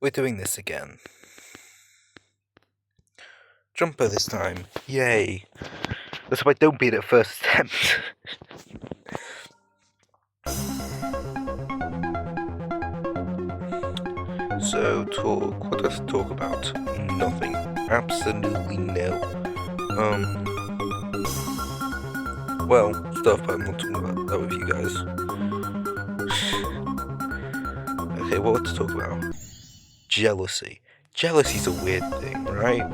We're doing this again. Jumper this time. Yay. Let's hope I don't beat it first attempt. So, talk. What does talk about? Nothing. Absolutely no. Well, stuff, but I'm not talking about that with you guys. Okay, what to talk about? Jealousy. Jealousy's a weird thing, right?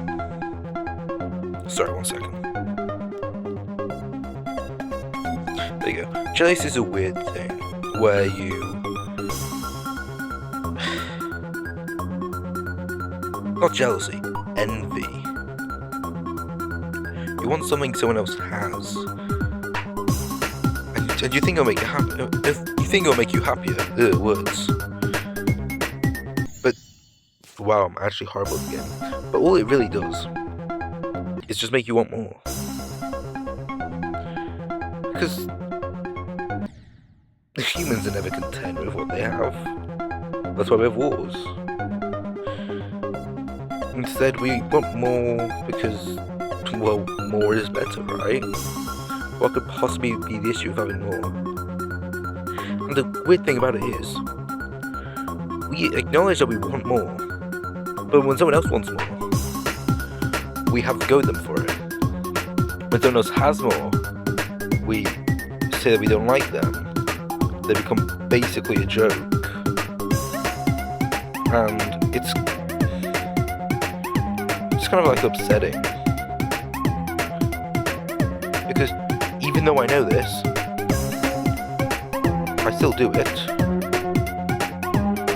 Sorry, 1 second. There you go. Jealousy is a weird thing where you not jealousy, envy. You want something someone else has, and you think it'll make you happy. If you think it'll make you happier, it works. But wow, I'm actually horrible at the game. But all it really does is just make you want more. Because humans are never content with what they have. That's why we have wars. Instead, we want more because, well, more is better, right? What could possibly be the issue of having more? And the weird thing about it is, we acknowledge that we want more, but when someone else wants more, we have to go at them for it. When someone else has more, we say that we don't like them. They become basically a joke. And it's kind of like upsetting. Because even though I know this, I still do it.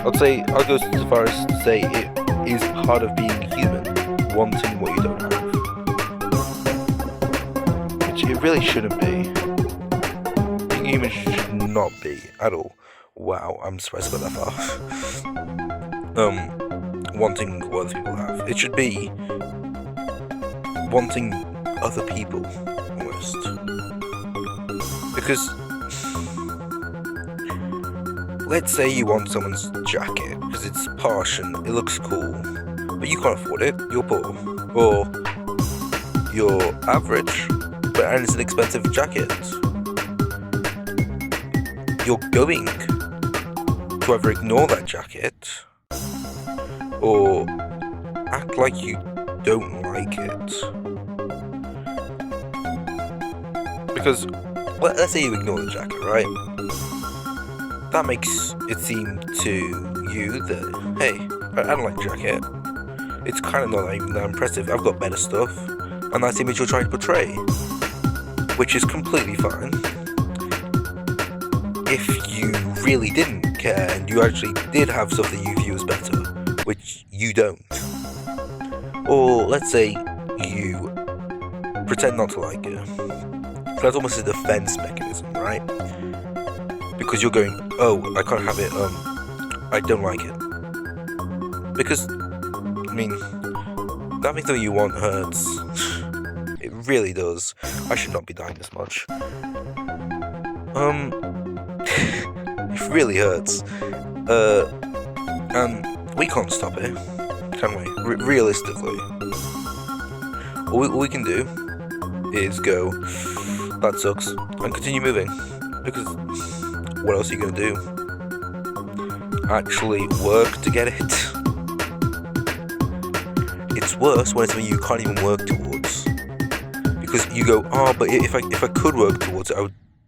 I'll go so far as to say it is part of being human, wanting what you don't have. Which it really shouldn't be. Being human should not be at all. Wow, I'm surprised I got that far. Wanting what other people have. It should be wanting other people, almost. Because let's say you want someone's jacket because it's posh and it looks cool, but you can't afford it, you're poor. Or you're average, and it's an expensive jacket. You're going to either ignore that jacket or act like you don't like it. Because, let's say you ignore the jacket, right? That makes it seem to you that, hey, I don't like the jacket. It's kind of not even that impressive. I've got better stuff. And that's the image you're trying to portray. Which is completely fine. If you really didn't care and you actually did have stuff that you view as better, which you don't. Or let's say you pretend not to like it. That's almost a defense mechanism, right? Because you're going, oh, I can't have it, I don't like it. Because, I mean, that thing that you want hurts. It really does. I should not be dying this much. It really hurts. And we can't stop it, can we? Realistically. All we can do is go, that sucks, and continue moving. Because what else are you going to do? Actually work to get it? It's worse when it's something you can't even work towards. Because you go, oh, but if I could work towards it,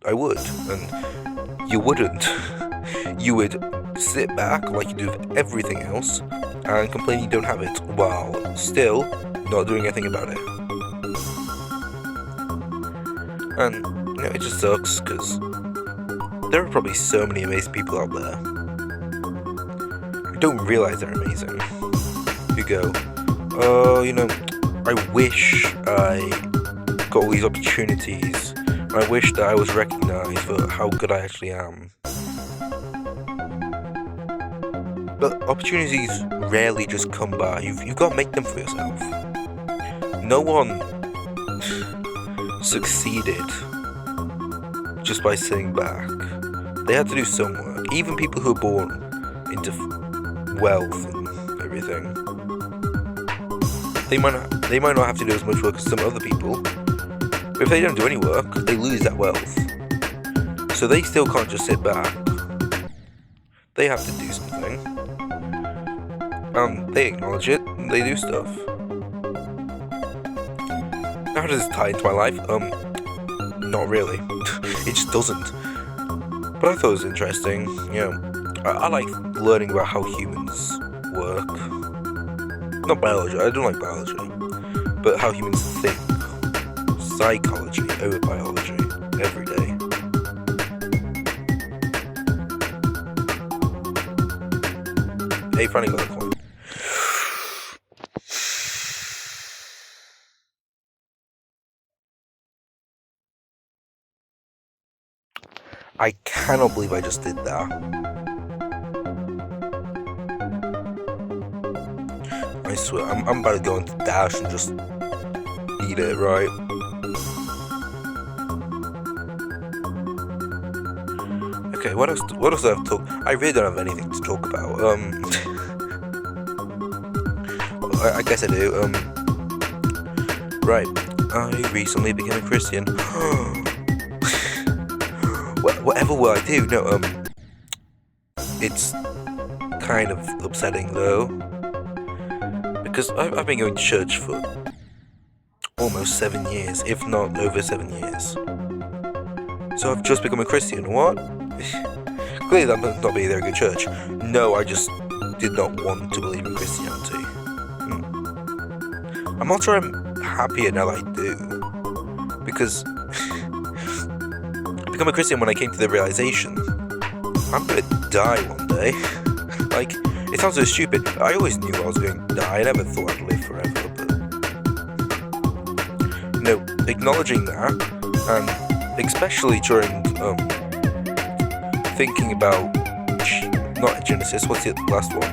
I would. And you wouldn't. You would sit back like you do with everything else and complain you don't have it, while still not doing anything about it. And, you know, it just sucks, because there are probably so many amazing people out there who don't realize they're amazing. You go, oh, you know, I wish I got all these opportunities. I wish that I was recognized for how good I actually am. But opportunities rarely just come by. You've got to make them for yourself. No one succeeded just by sitting back. They had to do some work. Even people who are born into wealth and everything. They might not have to do as much work as some other people, but if they don't do any work, they lose that wealth. So they still can't just sit back. They have to do something. They acknowledge it, and they do stuff. How does this tie into my life? Not really. It just doesn't. But I thought it was interesting. I like learning about how humans work. Not biology, I don't like biology. But how humans think. Psychology over biology. Every day. Hey, finally got a coin. I cannot believe I just did that. I swear, I'm about to go into Dash and just eat it, right? Okay, what else do I have to talk? I really don't have anything to talk about. I guess I do. Right. I recently became a Christian. Whatever will I do? No, it's kind of upsetting though, because I've been going to church for almost 7 years, if not over 7 years. So I've just become a Christian. What? Clearly that must not be a very good church. No, I just did not want to believe in Christianity. I'm not sure I'm happier now that I do, because I became a Christian when I came to the realization I'm gonna die one day. Like, it sounds so stupid. I always knew I was going to die. I never thought I'd live forever, but acknowledging that, and especially during thinking about not Genesis, what's the last one?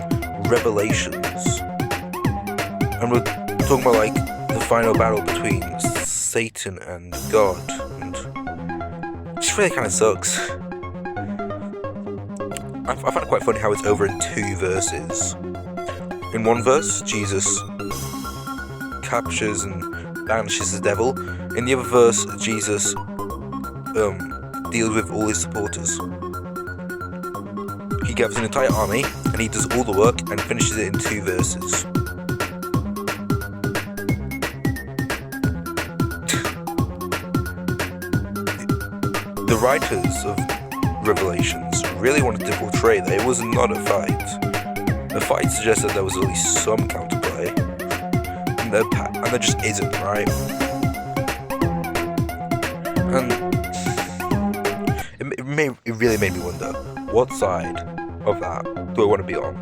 Revelations. And we're talking about like the final battle between Satan and God, and it just really kind of sucks. I find it quite funny how it's over in 2 verses. In one verse, Jesus captures and banishes the devil. In the other verse, Jesus deals with all his supporters. He gathers an entire army, and he does all the work and finishes it in 2 verses. The writers of Revelations really wanted to portray that it was not a fight. The fight suggests that there was at least some counterplay, and there just isn't, right? And it really made me wonder, what side of that do I want to be on?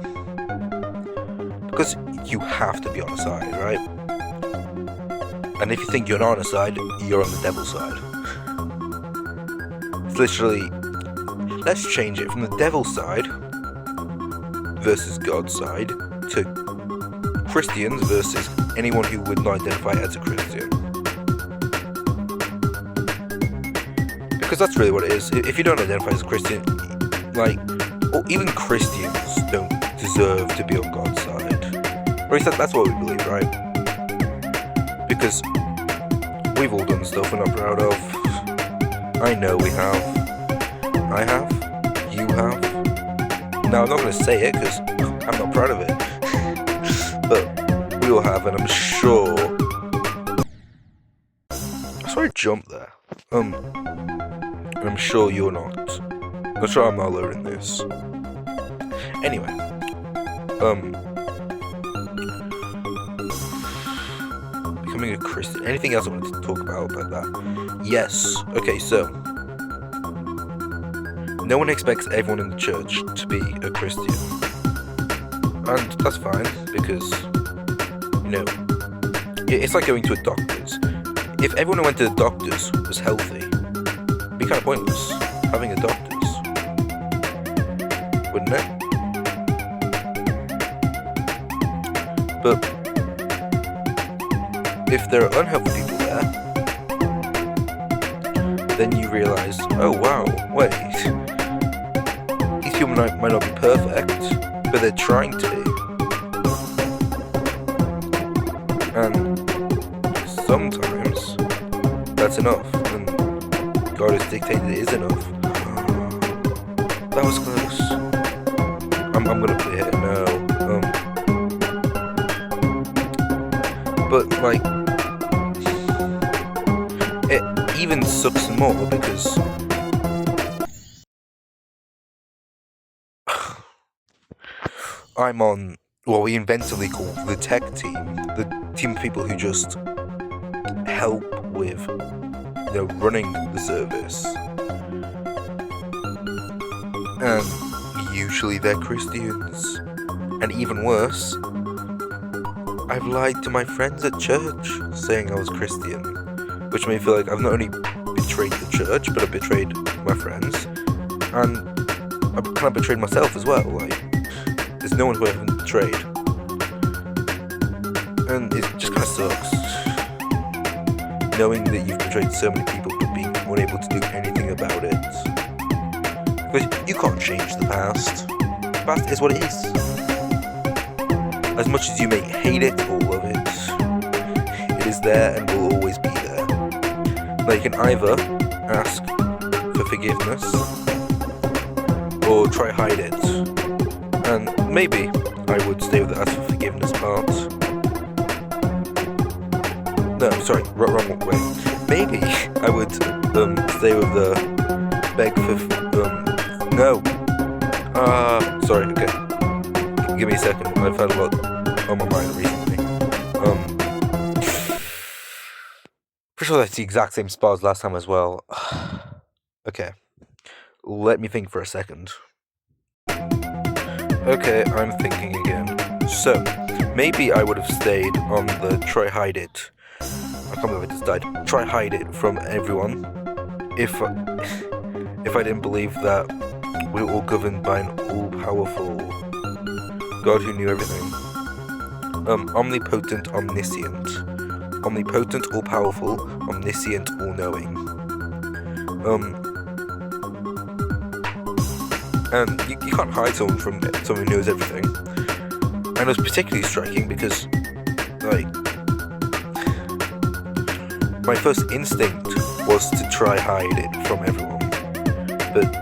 Because you have to be on a side, right? And if you think you're not on a side, you're on the devil's side. It's literally, let's change it from the devil's side versus God's side to Christians versus anyone who would not identify as a Christian. Because that's really what it is. If you don't identify as a Christian, like, or even Christians don't deserve to be on God's side. Or at least that's what we believe, right? Because we've all done stuff we're not proud of. I know we have. I have. You have. Now, I'm not going to say it because I'm not proud of it. But we all have, and I'm sure... I saw a jump there. And I'm sure you're not. I'm sure I'm not alone in this. Anyway. Becoming a Christian. Anything else I wanted to talk about that? Yes. Okay, so... no one expects everyone in the church to be a Christian. And that's fine, because, it's like going to a doctor's. If everyone who went to the doctor's was healthy, it'd be kind of pointless having a doctor's, wouldn't it? But if there are unhealthy people there, then you realise, oh wow, wait, these people might not be perfect, but they're trying to be. And sometimes that's enough, and God has dictated it is enough. That was close. I'm gonna clear it now. But like, it even sucks more because I'm on what we inventively call the tech team, the team of people who just help with, running the service. And usually they're Christians. And even worse, I've lied to my friends at church saying I was Christian, which made me feel like I've not only betrayed the church, but I've betrayed my friends, and I've kind of betrayed myself as well. Like, there's no one who I haven't betrayed, and it just kind of sucks knowing that you've betrayed so many people but being unable to do anything about it. Because you can't change the past. The past is what it is. As much as you may hate it or love it, it is there and will always be there. Now you can either ask for forgiveness or try hide it. And maybe I would stay with the ask for forgiveness part. No, sorry, wrong way. Maybe I would stay with the beg for no. Sorry, okay. Give me a second. I've had a lot on my mind recently. Pretty sure that's the exact same spot as last time as well. Okay. Let me think for a second. Okay, I'm thinking again. So, maybe I would have stayed on the try hide it. I can't believe I just died. Try hide it from everyone. If I didn't believe that we were all governed by an all-powerful God who knew everything. Omnipotent, omniscient. Omnipotent, all-powerful, omniscient, all-knowing. And you can't hide someone from someone who knows everything. And it was particularly striking because, like, my first instinct was to try hide it from everyone. But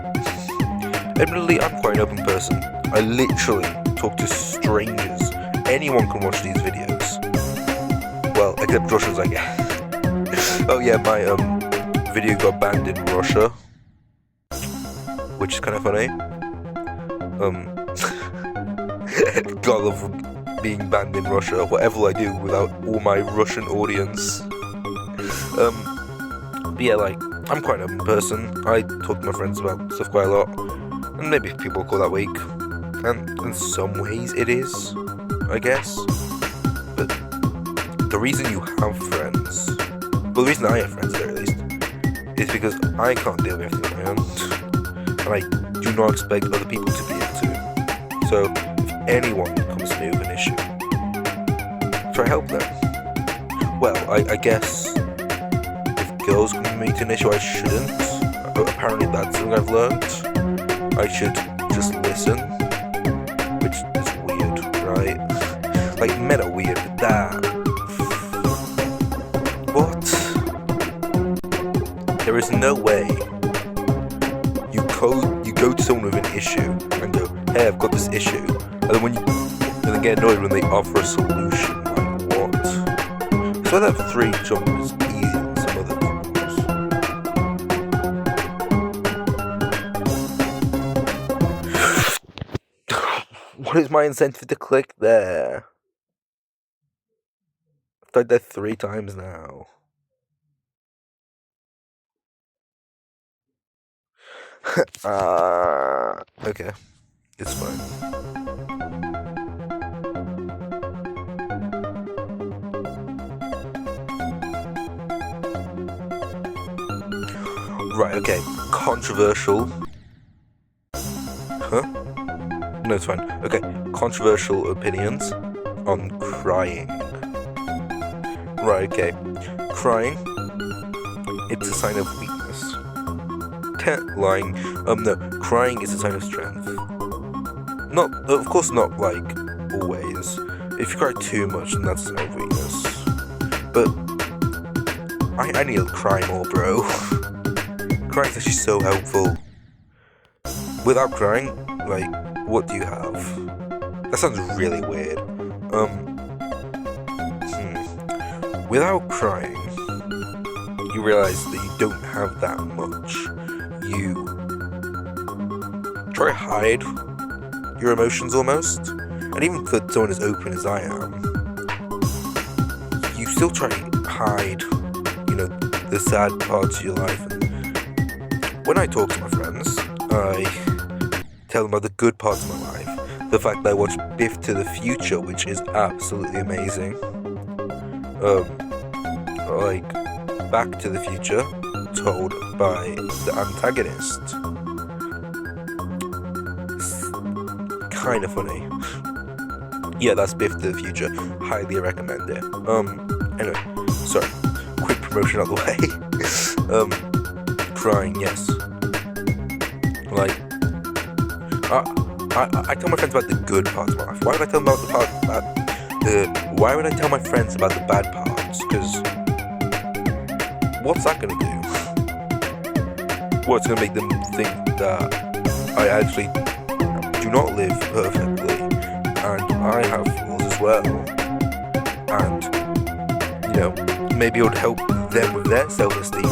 admittedly, I'm quite an open person. I literally talk to strangers. Anyone can watch these videos. Well, except Russians, I guess. Oh yeah, my video got banned in Russia, which is kind of funny. God love being banned in Russia. Whatever I do without all my Russian audience. But yeah, like, I'm quite an open person. I talk to my friends about stuff quite a lot, and maybe people call that weak. And in some ways it is, I guess. But the reason you have friends, well, the reason I have friends at the very least, is because I can't deal with everything on my own. And I do not expect other people to be able to. So, if anyone comes to me with an issue, try to help them. Well, I guess if girls come to me to an issue I shouldn't. Apparently that's something I've learned. I should just listen. Which is weird, right? Like, men are weird, but that... What? There is no way you go to someone with an issue and go, hey, I've got this issue. And then get annoyed when they offer a solution. Like, what? So that 3 jump is easy than some other jumps. What is my incentive to click there? I've tried that 3 times now. Okay. It's fine. Right, okay. Controversial. Huh? No, it's fine. Okay. Controversial opinions on crying. Right, okay. Crying, it's a sign of weakness. Lying. No. Crying is a sign of strength. Not, of course not, like, always. If you cry too much, then that's a sign of weakness. But I need to cry more, bro. Crying's actually so helpful. Without crying, like, what do you have? That sounds really weird. Without crying, you realize that you don't have that much. You try to hide your emotions almost, and even for someone as open as I am, you still try to hide, the sad parts of your life. And when I talk to my friends, I tell them about the good parts of my life. The fact that I watched Biff to the Future, which is absolutely amazing. Like Back to the Future, told by the antagonist. It's kind of funny. Yeah, that's Biff to the Future. Highly recommend it. Anyway, sorry. Quick promotion out the way. Crying, yes. Like, I tell my friends about the good parts of my life. Why would I tell them about the part about why would I tell my friends about the bad parts? Because what's that gonna do? What's gonna make them think that I actually do not live perfectly, and I have flaws as well, and maybe it would help them with their self-esteem.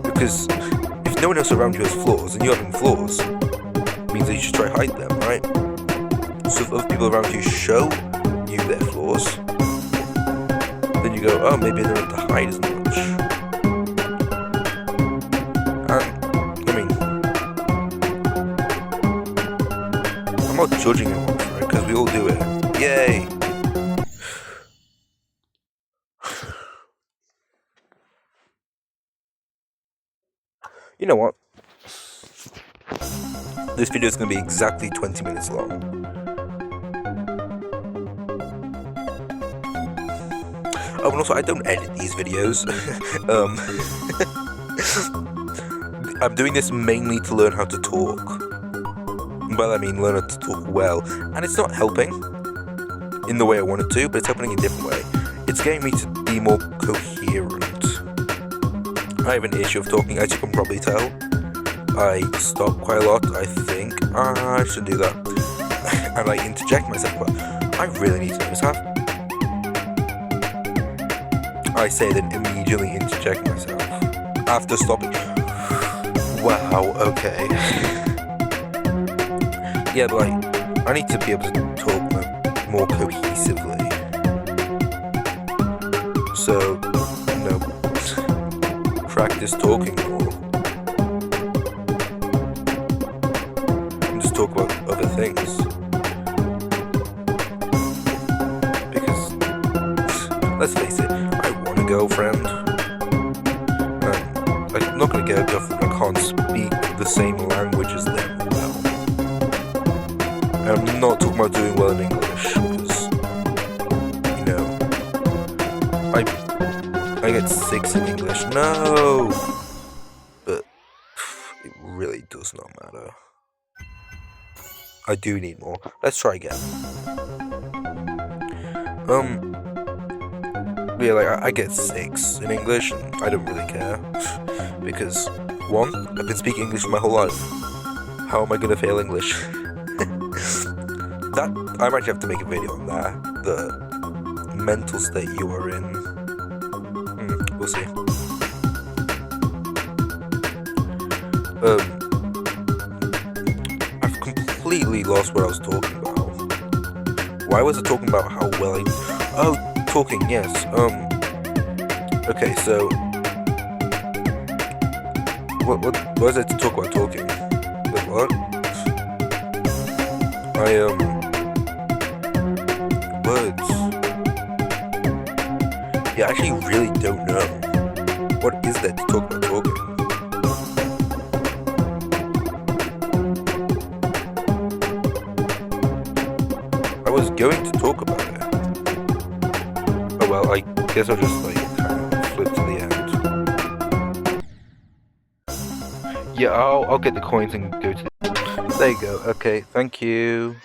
Because if no one else around you has flaws, and you having flaws, it means that you should try to hide them, right? So if other people around you show you their flaws, then you go, oh, maybe I don't have to hide as much. And, I'm not judging anyone for it, because we all do it. Yay! You know what? This video is going to be exactly 20 minutes long. Oh, and also, I don't edit these videos. I'm doing this mainly to learn how to talk. Well, I mean, learn how to talk well. And it's not helping in the way I wanted to, but it's helping in a different way. It's getting me to be more coherent. I have an issue of talking, as you can probably tell. I stop quite a lot, I think. I should do that. And I interject myself, but I really need to know this half. I say then immediately interject myself. After stopping. Wow, okay. Yeah, but I need to be able to talk more cohesively. So, practice talking more. And just talk about other things. Because, let's face it, I want a girlfriend. I'm not going to get a girlfriend I can't speak the same language as them well. I'm not talking about doing well in English, because, I get 6 in English. No! But it really does not matter. I do need more. Let's try again. Yeah, I get 6 in English, and I don't really care. Because, 1, I've been speaking English my whole life. How am I gonna fail English? I might have to make a video on that. The mental state you are in. We'll see. I've completely lost what I was talking about. Why was I talking about how well Oh, talking, yes. Okay, so... What was it to talk about talking? Wait, what? Words. Yeah, I actually really don't know. What is there to talk about talking? I was going to talk about it. Oh well, I guess I'll just kind of flip to the end. Yeah, I'll get the coins and go to the... There you go, okay, thank you.